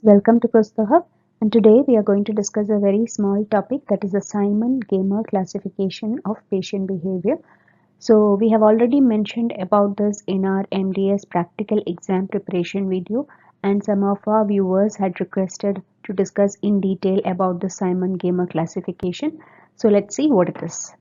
Welcome to Prastha and today we are going to discuss a very small topic, that is the Simon-Gamer classification of patient behavior. So we have already mentioned about this in our MDS practical exam preparation video, and some of our viewers had requested to discuss in detail about the Simon-Gamer classification. So let's see what it is.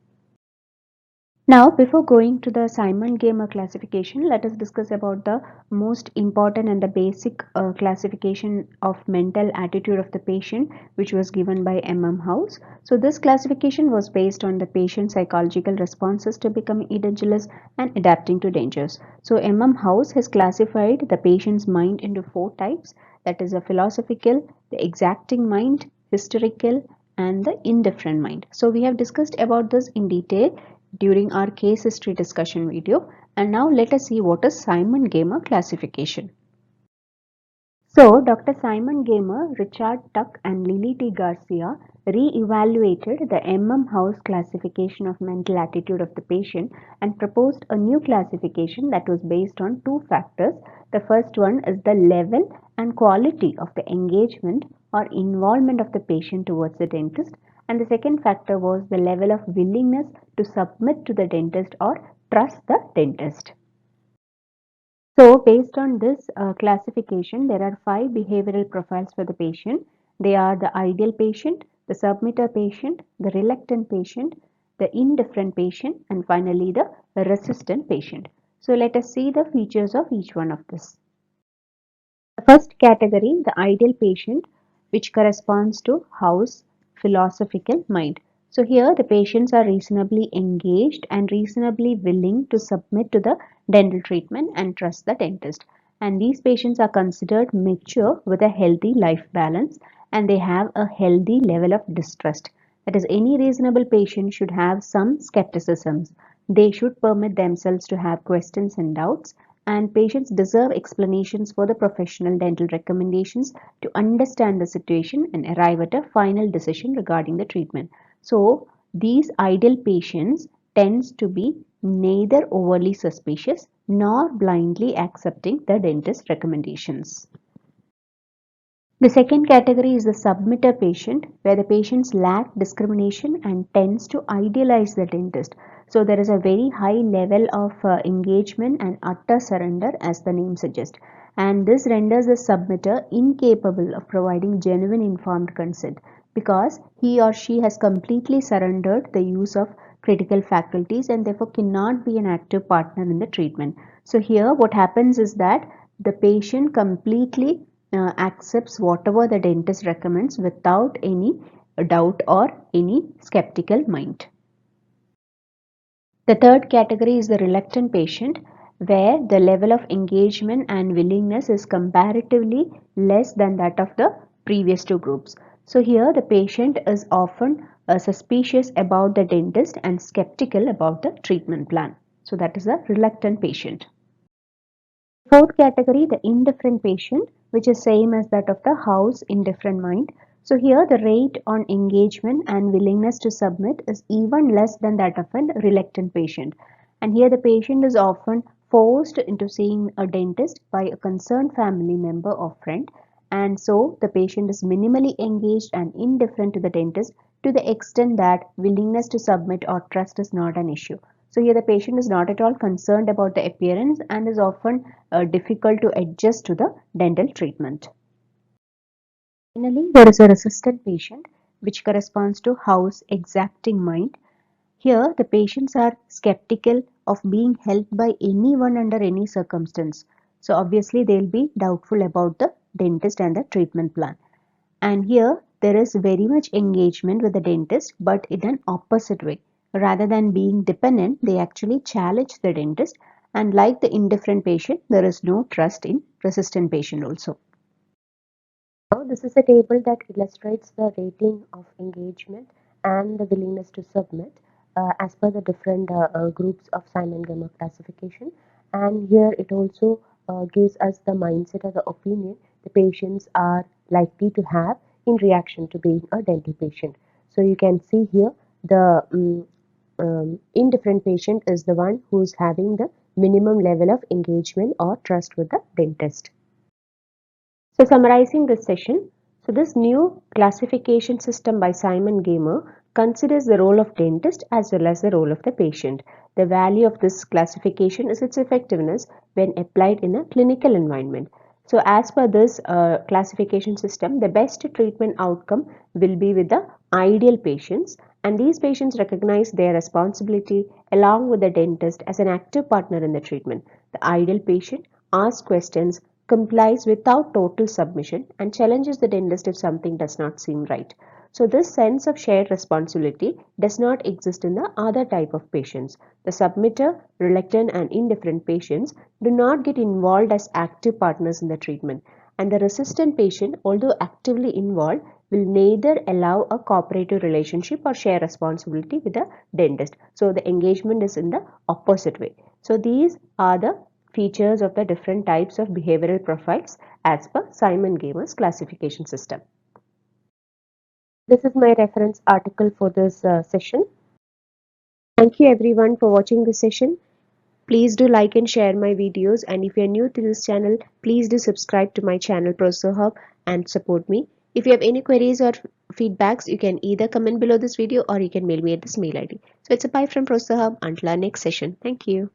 Now, before going to the Simon-Gamer classification, let us discuss about the most important and the basic classification of mental attitude of the patient, which was given by M.M. House. So, this classification was based on the patient's psychological responses to becoming edentulous and adapting to dangers. So, M.M. House has classified the patient's mind into four types, that is, a philosophical, the exacting mind, hysterical, and the indifferent mind. So, we have discussed about this in detail during our case history discussion video, and now let us see what is Simon-Gamer classification. So, Dr. Simon Gamer, Richard Tuck and Lily T. Garcia re-evaluated the M.M. House classification of mental attitude of the patient and proposed a new classification that was based on two factors. The first one is the level and quality of the engagement or involvement of the patient towards the dentist, and the second factor was the level of willingness to submit to the dentist or trust the dentist. So, based on this classification, there are five behavioral profiles for the patient. They are the ideal patient, the submitter patient, the reluctant patient, the indifferent patient, and finally the resistant patient. So, let us see the features of each one of this. The first category, the ideal patient, which corresponds to House philosophical mind. So here the patients are reasonably engaged and reasonably willing to submit to the dental treatment and trust the dentist. And these patients are considered mature with a healthy life balance, and they have a healthy level of distrust. That is, any reasonable patient should have some skepticisms. They should permit themselves to have questions and doubts, and patients deserve explanations for the professional dental recommendations to understand the situation and arrive at a final decision regarding the treatment. So, these ideal patients tends to be neither overly suspicious nor blindly accepting the dentist recommendations. The second category is the submitter patient, where the patients lack discrimination and tends to idealize the dentist. So there is a very high level of engagement and utter surrender, as the name suggests. And this renders the submitter incapable of providing genuine informed consent, because he or she has completely surrendered the use of critical faculties and therefore cannot be an active partner in the treatment. So here what happens is that the patient completely accepts whatever the dentist recommends without any doubt or any skeptical mind. The third category is the reluctant patient, where the level of engagement and willingness is comparatively less than that of the previous two groups. So here the patient is often suspicious about the dentist and skeptical about the treatment plan. So that is a reluctant patient. Fourth category, the indifferent patient, which is same as that of the House indifferent mind. So here the rate on engagement and willingness to submit is even less than that of a reluctant patient. And here the patient is often forced into seeing a dentist by a concerned family member or friend. And so the patient is minimally engaged and indifferent to the dentist to the extent that willingness to submit or trust is not an issue. So here the patient is not at all concerned about the appearance and is often difficult to adjust to the dental treatment. Finally, there is a resistant patient, which corresponds to House exacting mind. Here, the patients are skeptical of being helped by anyone under any circumstance. So obviously, they'll be doubtful about the dentist and the treatment plan. And here, there is very much engagement with the dentist, but in an opposite way. Rather than being dependent, they actually challenge the dentist. And like the indifferent patient, there is no trust in resistant patient also. Now, this is a table that illustrates the rating of engagement and the willingness to submit as per the different groups of Simon-Gamma classification. And here it also gives us the mindset or the opinion the patients are likely to have in reaction to being a dental patient. So you can see here the indifferent patient is the one who is having the minimum level of engagement or trust with the dentist. So summarizing this session, so this new classification system by Simon Gamer considers the role of dentist as well as the role of the patient. The value of this classification is its effectiveness when applied in a clinical environment. So as per this classification system, the best treatment outcome will be with the ideal patients, and these patients recognize their responsibility along with the dentist as an active partner in the treatment. The ideal patient asks questions, complies without total submission, and challenges the dentist if something does not seem right. So this sense of shared responsibility does not exist in the other type of patients. The submitter, reluctant and indifferent patients do not get involved as active partners in the treatment, and the resistant patient, although actively involved, will neither allow a cooperative relationship or share responsibility with the dentist. So the engagement is in the opposite way. So these are the features of the different types of behavioral profiles as per Simon Gamer's classification system. This is my reference article for this session. Thank you everyone for watching this session. Please do like and share my videos, and if you are new to this channel, please do subscribe to my channel ProSoHub and support me. If you have any queries or feedbacks, you can either comment below this video or you can mail me at this mail ID. So it's a bye from ProSoHub until our next session. Thank you.